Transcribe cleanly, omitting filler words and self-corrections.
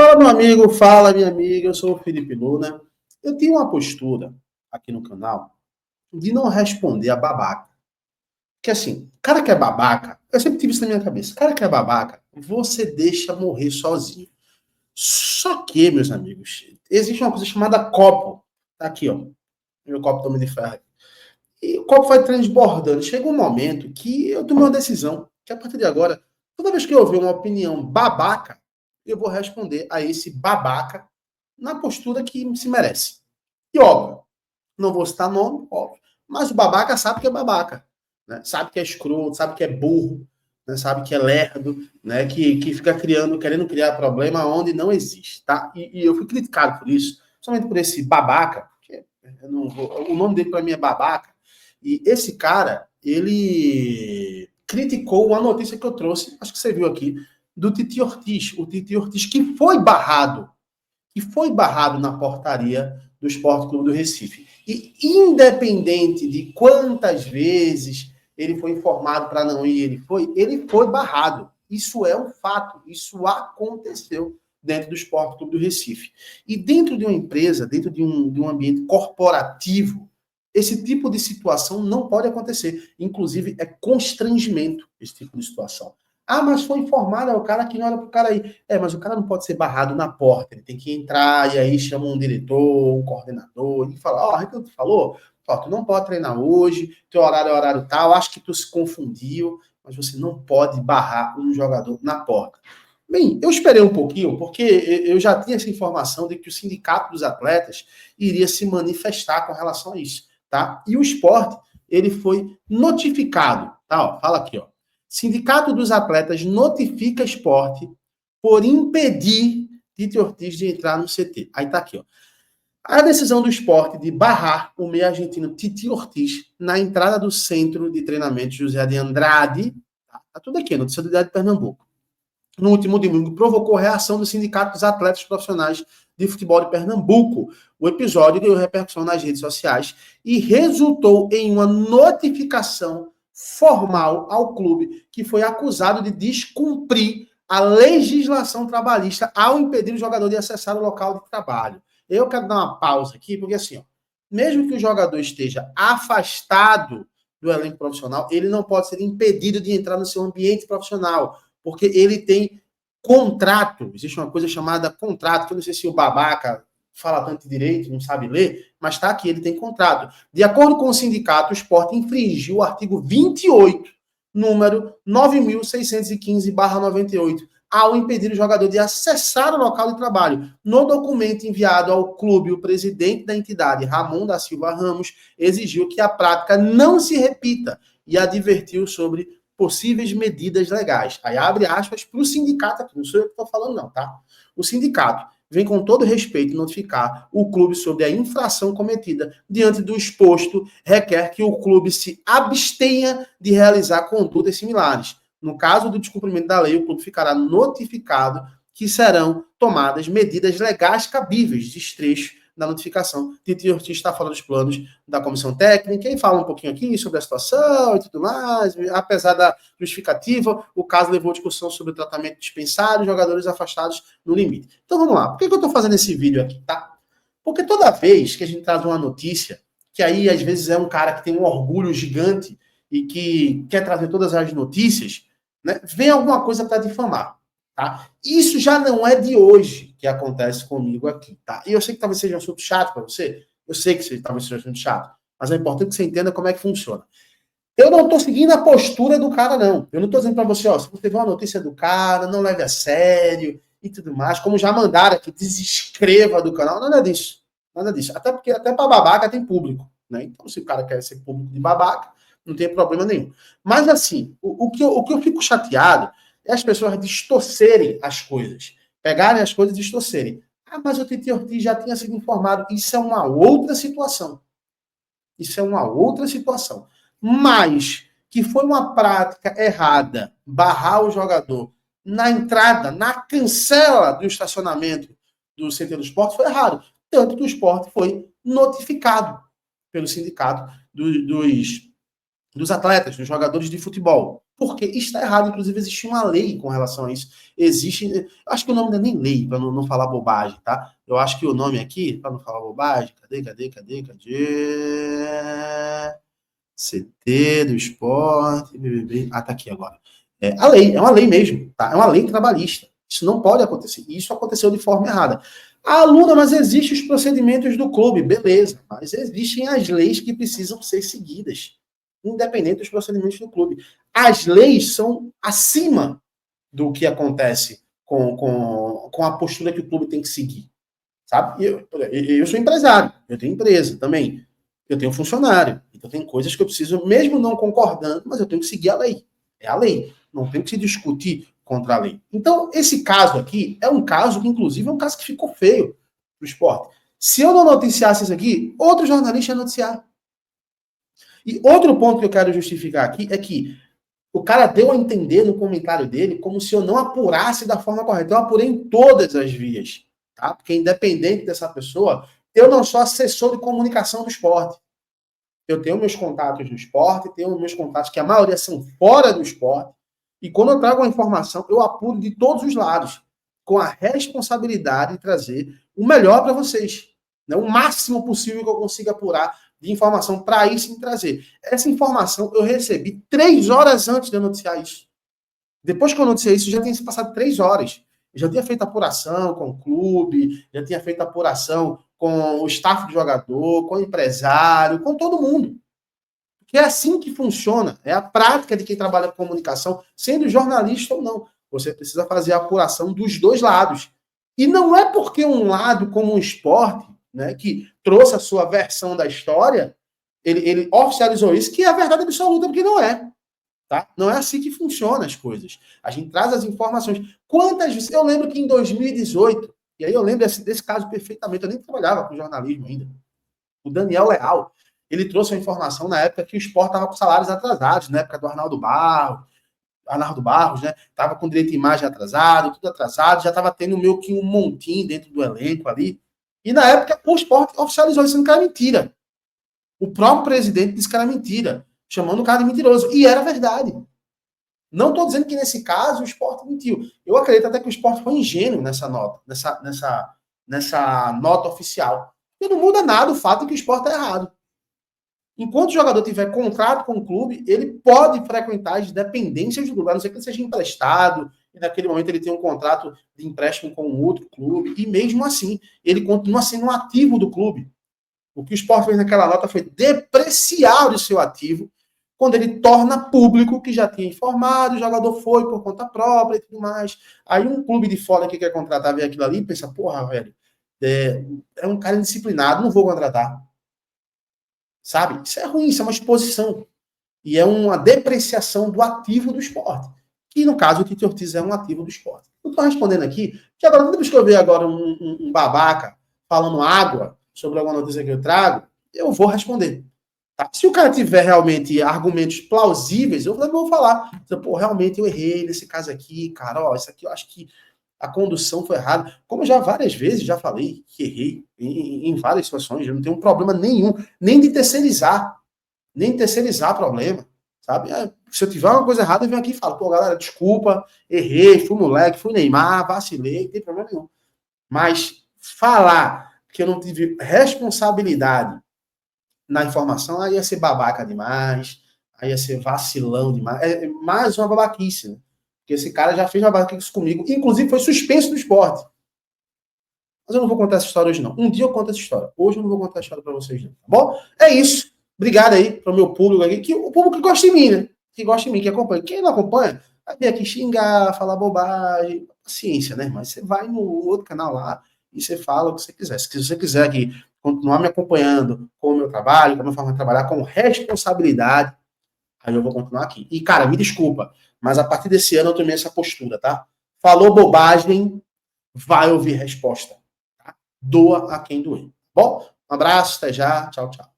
Fala, meu amigo, fala, minha amiga, eu sou o Felipe Luna. Eu tenho uma postura aqui no canal de não responder a babaca. Porque assim, cara que é babaca, eu sempre tive isso na minha cabeça, cara que é babaca, você deixa morrer sozinho. Só que, meus amigos, existe uma coisa chamada copo. Tá aqui, ó, meu copo toma de ferro. E o copo vai transbordando. Chega um momento que eu tomei uma decisão, que a partir de agora, toda vez que eu ouvir uma opinião babaca, eu vou responder a esse babaca na postura que se merece. E óbvio, não vou citar nome, óbvio, mas o babaca sabe que é babaca, né? Sabe que é escroto, sabe que é burro, né? Sabe que é lerdo, né? Que fica querendo criar problema onde não existe, tá? E eu fui criticado por isso, somente por esse babaca, que eu não vou, o nome dele para mim é babaca, e esse cara, ele criticou uma notícia que eu trouxe, acho que você viu aqui, do Titi Ortiz, o Titi Ortiz que foi barrado na portaria do Esporte Clube do Recife. E independente de quantas vezes ele foi informado para não ir, ele foi barrado. Isso é um fato, isso aconteceu dentro do Esporte Clube do Recife. E dentro de uma empresa, dentro de um ambiente corporativo, esse tipo de situação não pode acontecer. Inclusive, é constrangimento esse tipo de situação. Ah, mas foi informado, é o cara que não era pro cara aí. É, mas o cara não pode ser barrado na porta, ele tem que entrar e aí chama um diretor, um coordenador, e fala, ó, oh, tu falou, ó, tu não pode treinar hoje, teu horário é horário tal, acho que tu se confundiu, mas você não pode barrar um jogador na porta. Bem, eu esperei um pouquinho, porque eu já tinha essa informação de que o sindicato dos atletas iria se manifestar com relação a isso, tá? E o esporte, ele foi notificado, tá? Ó, fala aqui, ó. Sindicato dos Atletas notifica esporte por impedir Tite Ortiz de entrar no CT. Aí tá aqui, ó. A decisão do esporte de barrar o meio argentino Tite Ortiz na entrada do centro de treinamento José de Andrade, tá tudo aqui, notícia do Diário de Pernambuco, no último domingo, provocou reação do Sindicato dos Atletas Profissionais de Futebol de Pernambuco. O episódio ganhou repercussão nas redes sociais e resultou em uma notificação formal ao clube, que foi acusado de descumprir a legislação trabalhista ao impedir o jogador de acessar o local de trabalho. Eu quero dar uma pausa aqui, porque assim, ó, mesmo que o jogador esteja afastado do elenco profissional, ele não pode ser impedido de entrar no seu ambiente profissional, porque ele tem contrato. Existe uma coisa chamada contrato, que eu não sei se o babaca fala tanto de direito, não sabe ler, mas está aqui, ele tem contrato. De acordo com o sindicato, o esporte infringiu o artigo 28, número 9.615/98, ao impedir o jogador de acessar o local de trabalho. No documento enviado ao clube, o presidente da entidade, Ramon da Silva Ramos, exigiu que a prática não se repita e advertiu sobre possíveis medidas legais. Aí abre aspas para o sindicato aqui, não sou eu que estou falando não, tá? O sindicato vem com todo respeito notificar o clube sobre a infração cometida. Diante do exposto, requer que o clube se abstenha de realizar condutas similares. No caso do descumprimento da lei, o clube ficará notificado que serão tomadas medidas legais cabíveis de estrecho da notificação. Tite Ortiz está falando dos planos da comissão técnica e fala um pouquinho aqui sobre a situação e tudo mais. Apesar da justificativa, o caso levou a discussão sobre o tratamento dispensado e jogadores afastados no limite. Então vamos lá. Por que eu estou fazendo esse vídeo aqui, tá? Porque toda vez que a gente traz uma notícia, que aí às vezes é um cara que tem um orgulho gigante e que quer trazer todas as notícias, né, vem alguma coisa para difamar. Tá? Isso já não é de hoje que acontece comigo aqui, tá? E eu sei que talvez seja um assunto chato para você, eu sei que talvez seja um assunto chato, mas é importante que você entenda como é que funciona. Eu não estou seguindo a postura do cara, não. Eu não estou dizendo para você, ó, se você vê uma notícia do cara, não leve a sério e tudo mais, como já mandaram aqui, desinscreva do canal, nada disso. Nada disso. Até porque até para babaca tem público, né? Então, se o cara quer ser público de babaca, não tem problema nenhum. Mas, assim, o que eu fico chateado é as pessoas distorcerem as coisas. Pegarem as coisas e distorcerem. Ah, mas o Titi Ortiz já tinha sido informado. Isso é uma outra situação. Isso é uma outra situação. Mas que foi uma prática errada barrar o jogador na entrada, na cancela do estacionamento do CT do esporte, foi errado. Tanto que o esporte foi notificado pelo sindicato dos atletas, dos jogadores de futebol. Porque está errado. Inclusive, existe uma lei com relação a isso. Existe. Acho que o nome não é nem lei, para não falar bobagem, tá? Eu acho que o nome aqui, para não falar bobagem, cadê? CT do esporte, BBB. Ah, tá aqui agora. A lei, é uma lei mesmo, tá? É uma lei trabalhista. Isso não pode acontecer. Isso aconteceu de forma errada. Ah, Luna, mas existem os procedimentos do clube, beleza. Mas existem as leis que precisam ser seguidas, independente dos procedimentos do clube. As leis são acima do que acontece com a postura que o clube tem que seguir, sabe? Eu sou empresário, eu tenho empresa também, eu tenho funcionário, então tem coisas que eu preciso, mesmo não concordando, mas eu tenho que seguir a lei. É a lei, não tem que se discutir contra a lei. Então, esse caso aqui é um caso que, inclusive, é um caso que ficou feio pro esporte. Se eu não noticiasse isso aqui, outro jornalista ia noticiar. E outro ponto que eu quero justificar aqui é que o cara deu a entender no comentário dele como se eu não apurasse da forma correta. Eu apurei em todas as vias, tá? Porque independente dessa pessoa, eu não sou assessor de comunicação do esporte. Eu tenho meus contatos no esporte, tenho meus contatos que a maioria são fora do esporte. E quando eu trago uma informação, eu apuro de todos os lados, com a responsabilidade de trazer o melhor para vocês, né? O máximo possível que eu consiga apurar de informação para isso me trazer. Essa informação eu recebi 3 horas antes de eu noticiar isso. Depois que eu noticiei isso, já tinha se passado 3 horas. Eu já tinha feito apuração com o clube, já tinha feito apuração com o staff do jogador, com o empresário, com todo mundo. Porque é assim que funciona. É a prática de quem trabalha com comunicação, sendo jornalista ou não. Você precisa fazer a apuração dos dois lados. E não é porque um lado, como um esporte, né, que trouxe a sua versão da história, ele oficializou isso, que é a verdade absoluta, porque não é. Tá? Não é assim que funcionam as coisas. A gente traz as informações. Quantas vezes? Eu lembro que em 2018, e aí eu lembro desse caso perfeitamente, eu nem trabalhava com jornalismo ainda. O Daniel Leal, ele trouxe uma informação na época que o esporte estava com salários atrasados, na época do Arnaldo Barros, né? Estava com direito de imagem atrasado, tudo atrasado, já estava tendo meio que um montinho dentro do elenco ali. E na época o esporte oficializou isso, que era mentira. O próprio presidente disse que era mentira, chamando o cara de mentiroso. E era verdade. Não estou dizendo que nesse caso o esporte mentiu. Eu acredito até que o esporte foi ingênuo nessa nota, nessa nota oficial. E não muda nada o fato de que o esporte está errado. Enquanto o jogador tiver contrato com o clube, ele pode frequentar as dependências do clube, a não ser que ele seja emprestado, e naquele momento ele tem um contrato de empréstimo com um outro clube, e mesmo assim, ele continua sendo um ativo do clube. O que o esporte fez naquela nota foi depreciar o seu ativo, quando ele torna público que já tinha informado, o jogador foi por conta própria e tudo mais. Aí um clube de fora que quer contratar, vê aquilo ali e pensa, porra, velho, é um cara indisciplinado, não vou contratar. Sabe? Isso é ruim, isso é uma exposição. E é uma depreciação do ativo do esporte. Que, no caso, o Tite Ortiz é um ativo do esporte. Eu estou respondendo aqui, que agora, depois que eu ver agora um babaca falando água sobre alguma notícia que eu trago, eu vou responder. Tá? Se o cara tiver realmente argumentos plausíveis, eu vou falar. Pô, realmente eu errei nesse caso aqui, cara. Ó, isso aqui eu acho que a condução foi errada. Como já várias vezes já falei que errei em várias situações, eu não tenho um problema nenhum, nem de terceirizar problema, sabe? Se eu tiver uma coisa errada, eu venho aqui e falo, pô, galera, desculpa, errei, fui moleque, fui Neymar, vacilei, não tem problema nenhum. Mas falar que eu não tive responsabilidade na informação, aí ia ser babaca demais, aí ia ser vacilão demais. É mais uma babaquice, né? Porque esse cara já fez uma babaquice comigo, inclusive foi suspenso do esporte. Mas eu não vou contar essa história hoje, não. Um dia eu conto essa história. Hoje eu não vou contar a história para vocês, não. Tá bom? É isso. Obrigado aí pro meu público aqui, que o público que gosta de mim, né? Que gosta de mim, que acompanha. Quem não acompanha, vai vir aqui xingar, falar bobagem. Paciência, né? Mas você vai no outro canal lá e você fala o que você quiser. Se você quiser aqui continuar me acompanhando com o meu trabalho, com a minha forma de trabalhar, com responsabilidade, aí eu vou continuar aqui. E, cara, me desculpa, mas a partir desse ano eu tomei essa postura, tá? Falou bobagem, vai ouvir resposta. Tá? Doa a quem doer. Bom, um abraço, até já. Tchau, tchau.